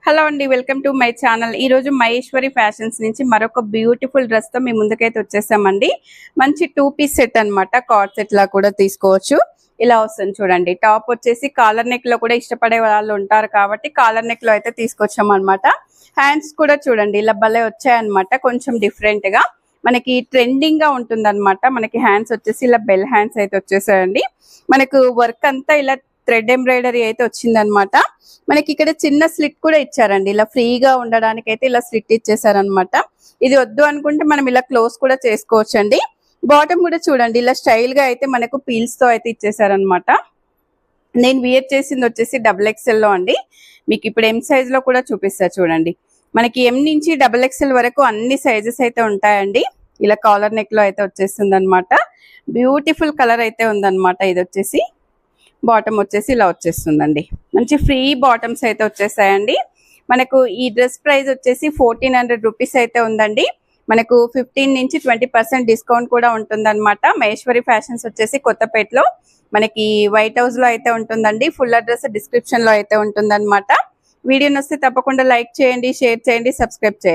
Hello అండి, welcome to my channel. ఈ రోజు మహేశ్వరి ఫ్యాషన్స్ నుంచి మరొక బ్యూటిఫుల్ డ్రెస్ తో మీ ముందుకైతే వచ్చేసామండి. మంచి 2 పీస్ సెట్ అన్నమాట. కార్డ్ సెట్ లా కూడా తీసుకోవచ్చు. ఇలా వస్తుంది చూడండి. టాప్ వచ్చేసి కాలర్ నెక్ లో కూడా ఇష్టపడే వాళ్ళు ఉంటారు కాబట్టి కాలర్ నెక్ లో అయితే తీసుకొచ్చాం అనమాట. హ్యాండ్స్ కూడా చూడండి ఇలా భలే వచ్చాయన్నమాట. కొంచెం డిఫరెంట్ గా మనకి ట్రెండింగ్ గా ఉంటుంది అనమాట. మనకి హ్యాండ్స్ వచ్చేసి ఇలా బెల్ హ్యాండ్స్ అయితే వచ్చేసాయండి. మనకు వర్క్ అంతా ఇలా థ్రెడ్ ఎంబ్రాయిడరీ అయితే వచ్చిందనమాట. మనకి ఇక్కడ చిన్న స్లిట్ కూడా ఇచ్చారండి. ఇలా ఫ్రీగా ఉండడానికి అయితే ఇలా స్లిట్ ఇచ్చేసారనమాట. ఇది వద్దు అనుకుంటే మనం ఇలా క్లోజ్ కూడా చేసుకోవచ్చు అండి. బాటమ్ కూడా చూడండి ఇలా స్టైల్ గా అయితే మనకు పీల్స్ తో అయితే ఇచ్చేసారనమాట. నేను వియర్ చేసింది వచ్చేసి XXL లో అండి. మీకు ఇప్పుడు ఎం సైజ్ లో కూడా చూపిస్తా చూడండి. మనకి ఎం నుంచి XXL వరకు అన్ని సైజెస్ అయితే ఉంటాయండి. ఇలా కాలర్ నెక్ లో అయితే వచ్చేస్తుంది అనమాట. బ్యూటిఫుల్ కలర్ అయితే ఉందన్నమాట. ఇది వచ్చేసి బాటమ్ వచ్చేసి ఇలా వచ్చేస్తుందండి. మంచి ఫ్రీ బాటమ్స్ అయితే వచ్చేసాయండి. మనకు ఈ డ్రెస్ ప్రైస్ వచ్చేసి 1400 రూపీస్ అయితే ఉందండి. మనకు 15 నుంచి 20% డిస్కౌంట్ కూడా ఉంటుందన్నమాట. మహేశ్వరి ఫ్యాషన్స్ వచ్చేసి కొత్తపేటలో మనకి వైట్ హౌస్ లో అయితే ఉంటుందండి. ఫుల్ అడ్రస్ డిస్క్రిప్షన్ లో అయితే ఉంటుందన్నమాట. వీడియో నచ్చితే తప్పకుండా లైక్ చేయండి, షేర్ చేయండి, సబ్స్క్రైబ్ చేయండి.